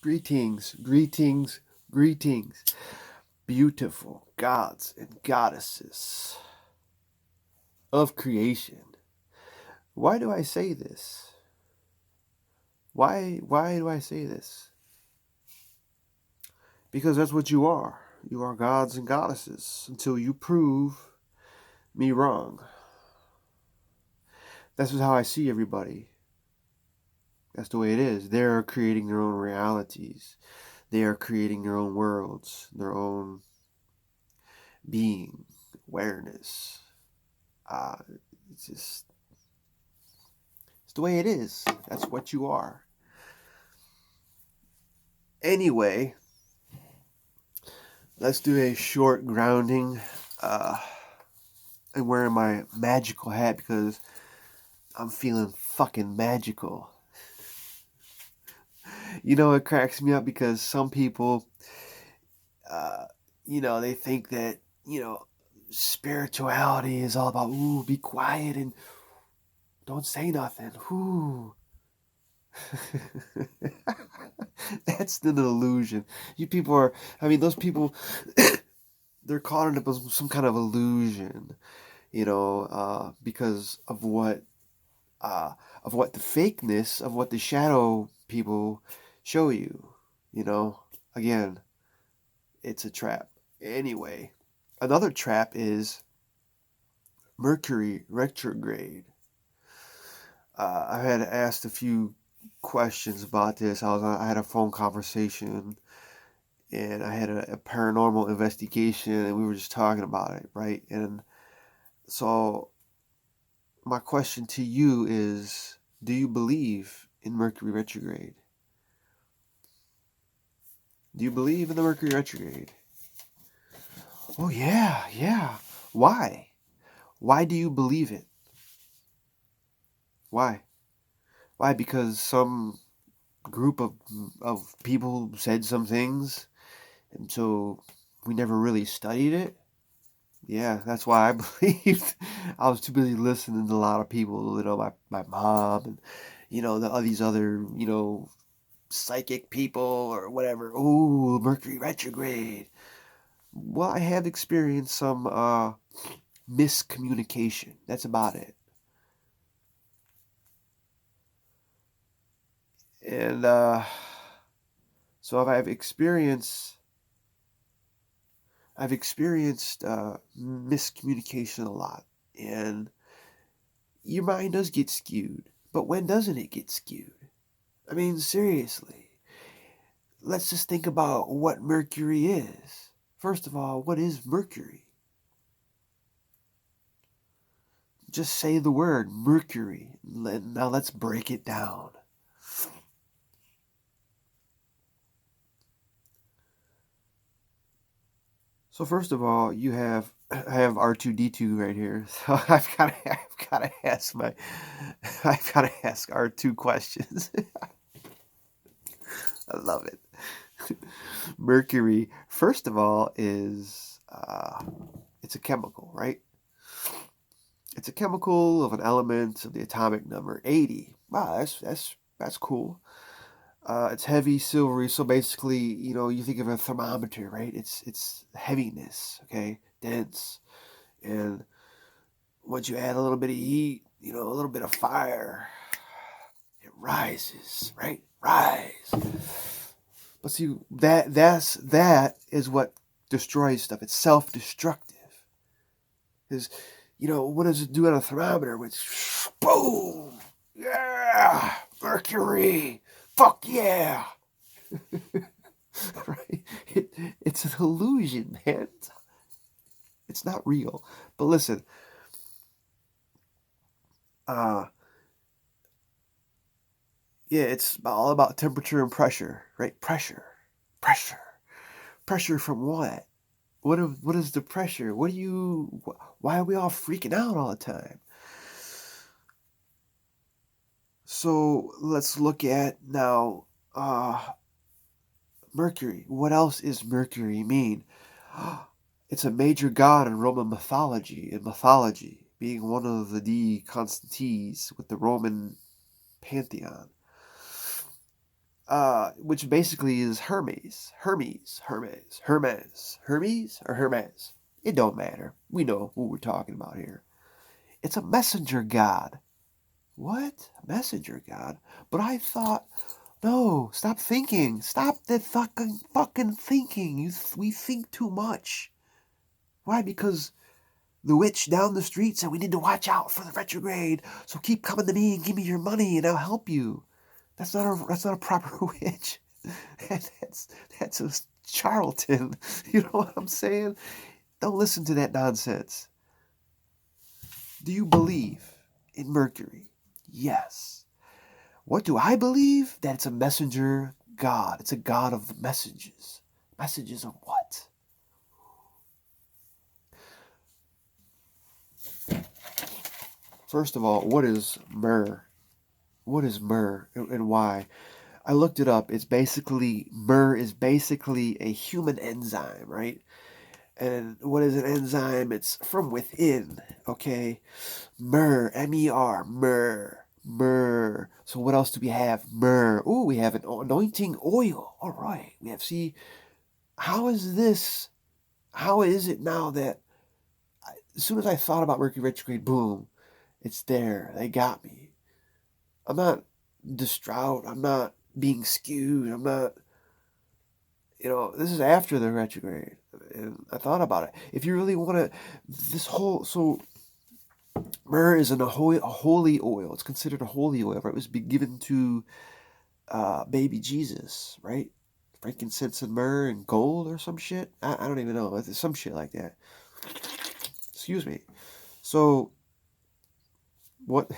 Greetings, greetings, greetings, beautiful gods and goddesses of creation. Why do I say this? Why do I say this? Because that's what you are. You are gods and goddesses until you prove me wrong. That's just how I see everybody. That's the way it is. They're creating their own realities. They are creating their own worlds, their own being, awareness. Uh, it's just it's the way it is. That's what you are. Anyway, let's do a short grounding. I'm wearing my magical hat because I'm feeling fucking magical. You know, it cracks me up because some people, uh, they think that, spirituality is all about, ooh, be quiet and don't say nothing. Ooh. That's an illusion. You people are, those people, they're caught into some kind of illusion, because uh, of what the fakeness of what the shadow people show you. Again, it's a trap. Anyway, another trap is Mercury Retrograde. I had asked a few questions about this. I had a phone conversation, and I had a paranormal investigation, and we were just talking about it, right? And so my question to you is, do you believe in Mercury retrograde? Do you believe in the Mercury retrograde? Oh yeah, yeah. Why? Why do you believe it? Why? Why? Because some group of people said some things, and so we never really studied it. Yeah, that's why I believed. I was too busy listening to a lot of people, my mom and, these other, psychic people or whatever. Ooh, Mercury retrograde. Well, I have experienced some miscommunication. That's about it. And so I've experienced miscommunication a lot, and your mind does get skewed. But when doesn't it get skewed? Seriously. Let's just think about what Mercury is. First of all, what is Mercury? Just say the word Mercury. Now let's break it down. So first of all, I have R2D2 right here. So I've gotta ask I've gotta ask R2 questions. I love it. Mercury, first of all, is it's a chemical, right? It's a chemical of an element of the atomic number 80. Wow, that's cool. It's heavy, silvery. So basically, you think of a thermometer, right? It's heaviness, okay, dense, and once you add a little bit of heat, a little bit of fire, it rises, right? Rise. But see, that is what destroys stuff. It's self-destructive. Is what does it do on a thermometer? Which boom, yeah, mercury, fuck yeah. Right? It's an illusion, man. It's not real. But listen, uh, yeah, it's all about temperature and pressure, right? Pressure, pressure from what? What is the pressure? Why are we all freaking out all the time? So let's look at now, Mercury. What else is Mercury mean? It's a major god in Roman mythology, being one of the Constantes with the Roman pantheon. which basically is Hermes. Or Hermes. It don't matter. We know who we're talking about here. It's a messenger god. What? A messenger god? But I thought, no, stop thinking. Stop the fucking thinking. We think too much. Why? Because the witch down the street said we need to watch out for the retrograde. So keep coming to me and give me your money and I'll help you. That's not a proper witch. That's a charlatan. You know what I'm saying? Don't listen to that nonsense. Do you believe in Mercury? Yes. What do I believe? That it's a messenger god. It's a god of messages. Messages of what? First of all, what is myrrh? What is myrrh and why? I looked it up. Myrrh is basically a human enzyme, right? And what is an enzyme? It's from within, okay? Myrrh, M-E-R, myrrh, myrrh. So what else do we have? Myrrh. Ooh, we have an anointing oil. All right. How is it now that, as soon as I thought about Mercury Retrograde, boom, it's there. They got me. I'm not distraught. I'm not being skewed. I'm not, this is after the retrograde. And I thought about it. If you really want to, so myrrh is a holy oil. It's considered a holy oil. Right? It was given to baby Jesus, right? Frankincense and myrrh and gold or some shit. I don't even know. It's some shit like that. Excuse me. So what?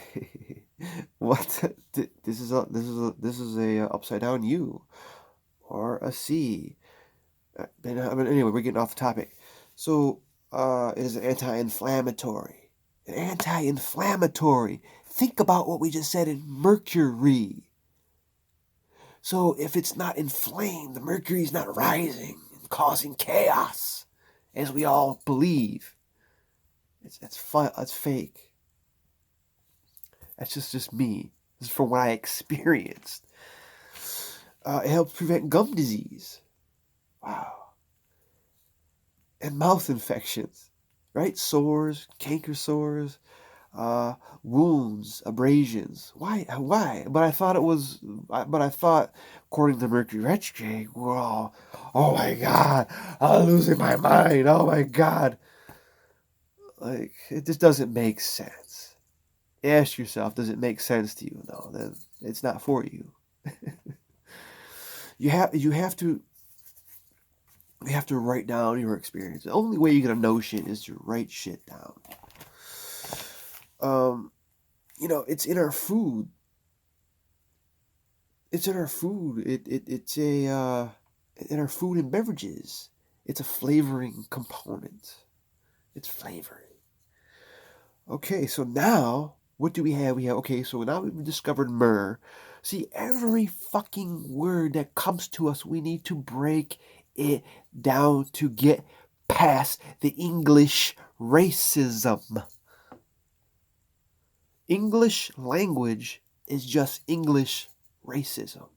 What? This is a upside down U or a C. Anyway, we're getting off the topic. So it is an anti-inflammatory. An anti-inflammatory. Think about what we just said in Mercury. So if it's not inflamed, the mercury's not rising and causing chaos, as we all believe. It's fake. That's just me. This is from what I experienced. It helps prevent gum disease. Wow. And mouth infections, right? Sores, canker sores, wounds, abrasions. Why? But I thought, according to Mercury Retrograde, we're all, oh my God, I'm losing my mind. Oh my God. Like, it just doesn't make sense. Ask yourself, does it make sense to you? No, then it's not for you. You have to write down your experience. The only way you get a notion is to write shit down. It's in our food. It's in our food. It's in our food and beverages. It's a flavoring component. It's flavoring. Okay, so now what do we have? So now we've discovered myrrh. See, every fucking word that comes to us, we need to break it down to get past the English racism. English language is just English racism.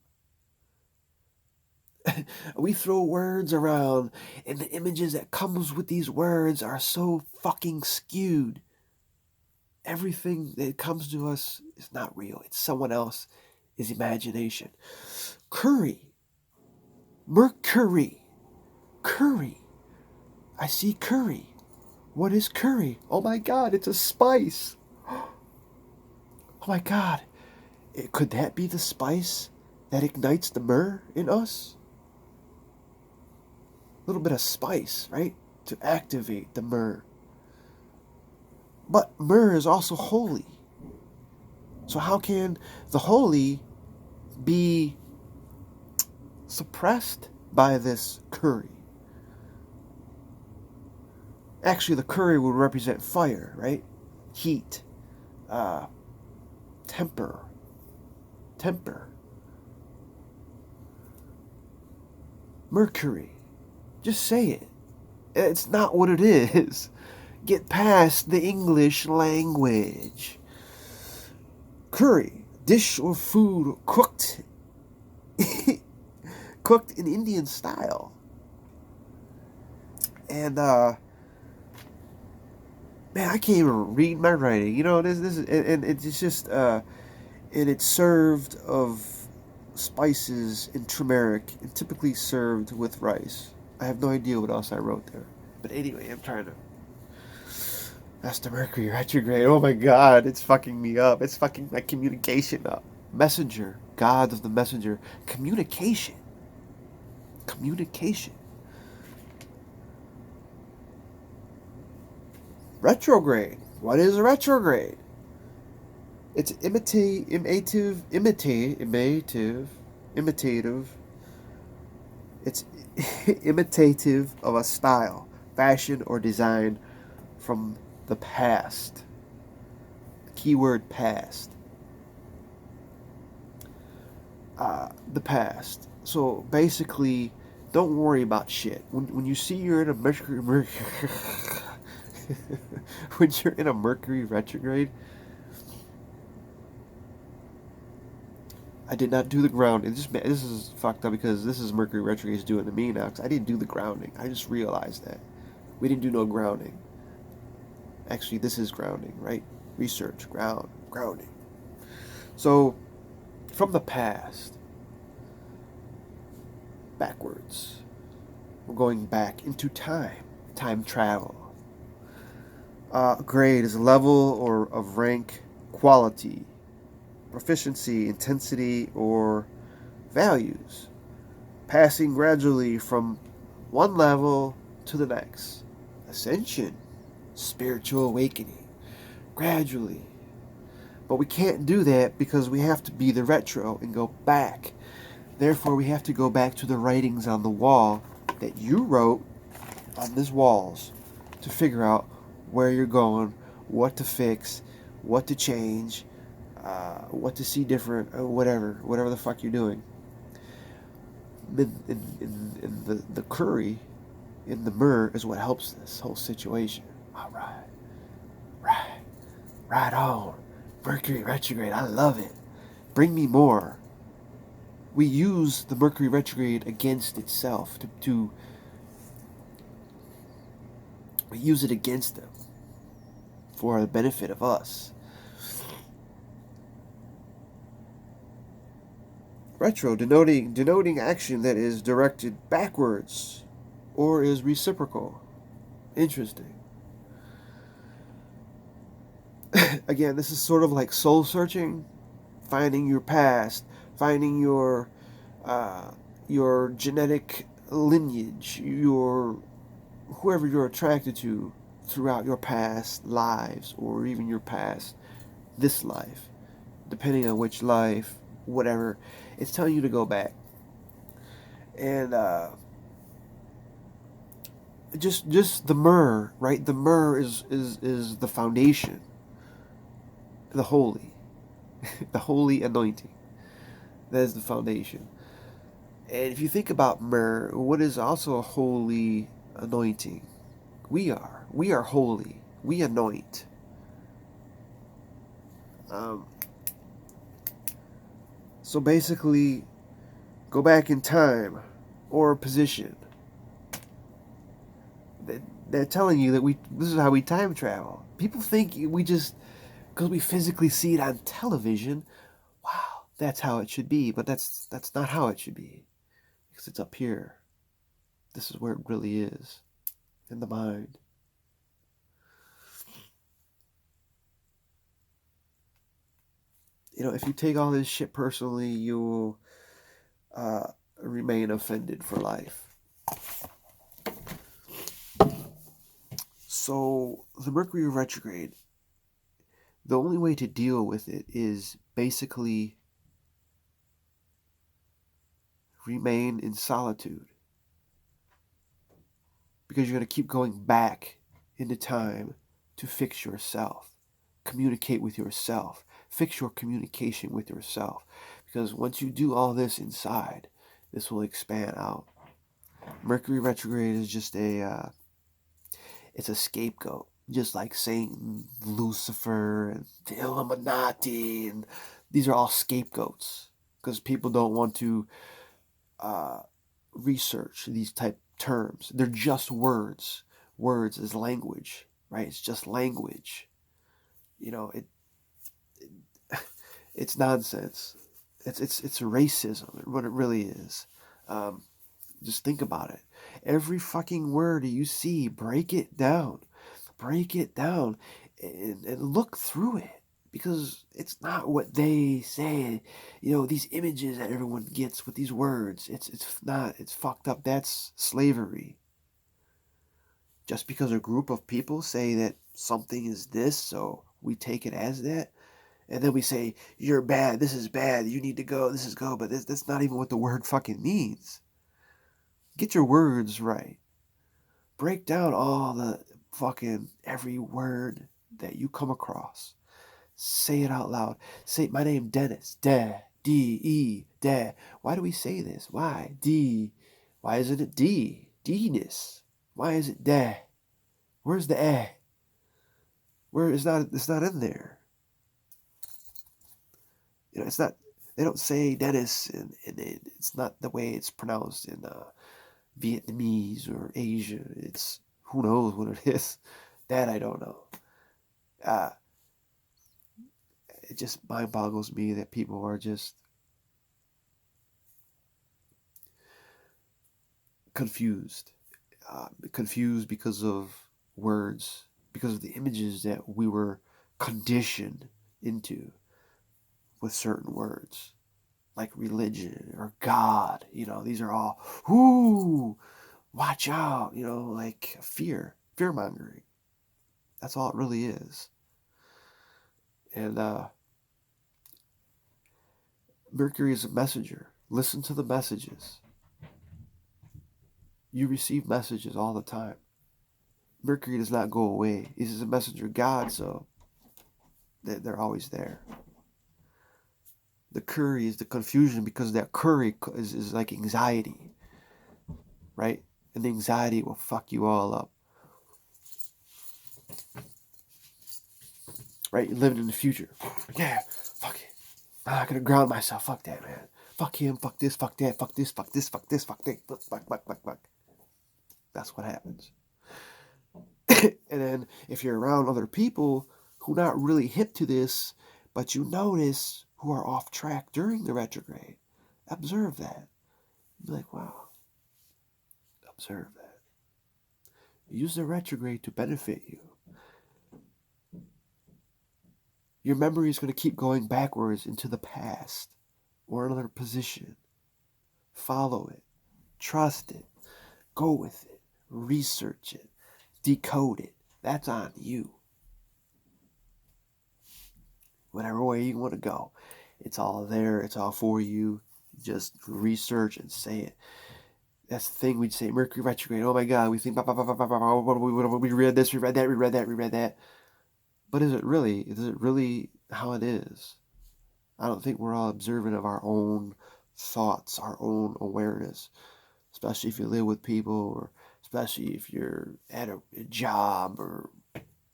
We throw words around, and the images that comes with these words are so fucking skewed. Everything that comes to us is not real. It's someone else's imagination. Curry. Mercury. Curry. I see curry. What is curry? Oh my God, it's a spice. Oh my God. Could that be the spice that ignites the myrrh in us? A little bit of spice, right? To activate the myrrh. But myrrh is also holy. So how can the holy be suppressed by this curry? Actually, the curry would represent fire, right? Heat. Temper. Mercury. Just say it. It's not what it is. Get past the English language. Curry, dish or food cooked cooked in Indian style. And man, I can't even read my writing. This is, and it's just and it's served of spices and turmeric, and typically served with rice. I have no idea what else I wrote there. But anyway, I'm trying to. That's the Mercury retrograde. Oh my God, it's fucking me up. It's fucking my communication up. Messenger, God of the messenger. Communication. Communication. Retrograde. What is a retrograde? It's imitative. It's imitative of a style, fashion, or design from the past. Keyword past. The past. So basically, don't worry about shit. When you see you're in a Mercury when you're in a Mercury retrograde, I did not do the grounding. This is fucked up because this is Mercury retrograde is doing to me now. Because I didn't do the grounding. I just realized that we didn't do no grounding. Actually, this is grounding, right? Research, grounding. So, from the past, backwards, we're going back into time travel. Grade is a level or of rank, quality, proficiency, intensity, or values, passing gradually from one level to the next. Ascension, spiritual awakening, gradually. But we can't do that because we have to be the retro and go back. Therefore, we have to go back to the writings on the wall that you wrote on these walls to figure out where you're going, what to fix, what to change, what to see different, whatever the fuck you're doing. In the curry, in the myrrh, is what helps this whole situation. All right on. Mercury retrograde, I love it. Bring me more. We use the Mercury retrograde against itself to we use it against them for the benefit of us. Retro, denoting action that is directed backwards or is reciprocal. Interesting. Again, this is sort of like soul searching, finding your past, finding your genetic lineage, your whoever you're attracted to throughout your past lives, or even your past this life, depending on which life, whatever. It's telling you to go back, and just the myrrh, right? The myrrh is the foundation, the holy, the holy anointing. That is the foundation. And if you think about myrrh, what is also a holy anointing? We are holy. We anoint. So basically, go back in time or position. They're telling you that this is how we time travel. People think we just, because we physically see it on television, wow, that's how it should be. But that's not how it should be, because it's up here. This is where it really is, in the mind. If you take all this shit personally, you will remain offended for life. So, the Mercury retrograde, the only way to deal with it is basically remain in solitude. Because you're going to keep going back into time to fix yourself, communicate with yourself, fix your communication with yourself. Because once you do all this inside, this will expand out. Mercury retrograde is just it's a scapegoat, just like Satan, Lucifer, and the Illuminati, and these are all scapegoats because people don't want to research these type terms. They're just words. Words is language, right? It's just language. You know, it's nonsense. It's racism. What it really is. Um, just think about it. Every fucking word you see, break it down. Break it down and look through it, because it's not what they say. You know, these images that everyone gets with these words, it's not, it's fucked up. That's slavery. Just because a group of people say that something is this, so we take it as that, and then we say, you're bad, this is bad, you need to go, this is go, but that's not even what the word fucking means. Get your words right. Break down all the fucking every word that you come across. Say it out loud. Say, my name Dennis. Da. D-E. Da. Why do we say this? Why? D. Why isn't it D? D-ness. Why is it da? Where's the eh? Where it's not in there. You know, it's not, they don't say Dennis and it's not the way it's pronounced in Vietnamese or Asia. It's, who knows what it is. That I don't know. It just mind boggles me that people are just confused. Confused because of words, because of the images that we were conditioned into with certain words, like religion or God. You know, these are all, ooh, watch out, you know, like fear mongering. That's all it really is. And Mercury is a messenger. Listen to the messages. You receive messages all the time. Mercury does not go away. He's a messenger of God, so they're always there. The curry is the confusion, because that curry is like anxiety, right? And the anxiety will fuck you all up, right? You're living in the future. Yeah, fuck it. I'm not gonna ground myself. Fuck that, man. Fuck him. Fuck this. Fuck that. Fuck this. Fuck this. Fuck this. Fuck that. Fuck. That's what happens. And then if you're around other people who not really hip to this, but you notice who are off track during the retrograde, observe that. Be like, wow, observe that. Use the retrograde to benefit you. Your memory is going to keep going backwards into the past or another position. Follow it. Trust it. Go with it. Research it. Decode it. That's on you. Whatever way you want to go, it's all there. It's all for you. Just research and say it. That's the thing we'd say. Mercury retrograde. Oh my God. We think, we read this, we read that. But is it really how it is? I don't think we're all observant of our own thoughts, our own awareness, especially if you live with people, or especially if you're at a job, or,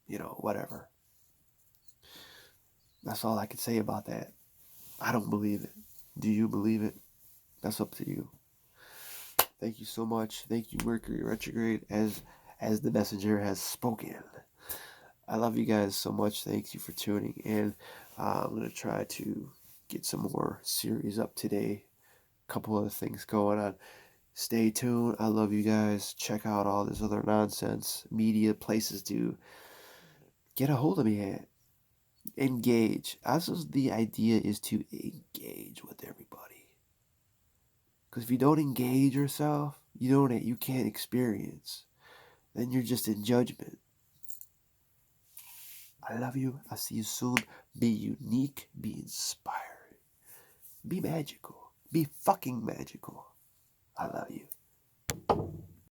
you know, whatever. That's all I can say about that. I don't believe it. Do you believe it? That's up to you. Thank you so much. Thank you, Mercury retrograde, as the messenger has spoken. I love you guys so much. Thank you for tuning in. I'm going to try to get some more series up today. A couple other things going on. Stay tuned. I love you guys. Check out all this other nonsense, media, places to get a hold of me at. Engage. The idea is to engage with everybody. Because if you don't engage yourself, you can't experience. Then you're just in judgment. I love you. I'll see you soon. Be unique. Be inspired. Be magical. Be fucking magical. I love you.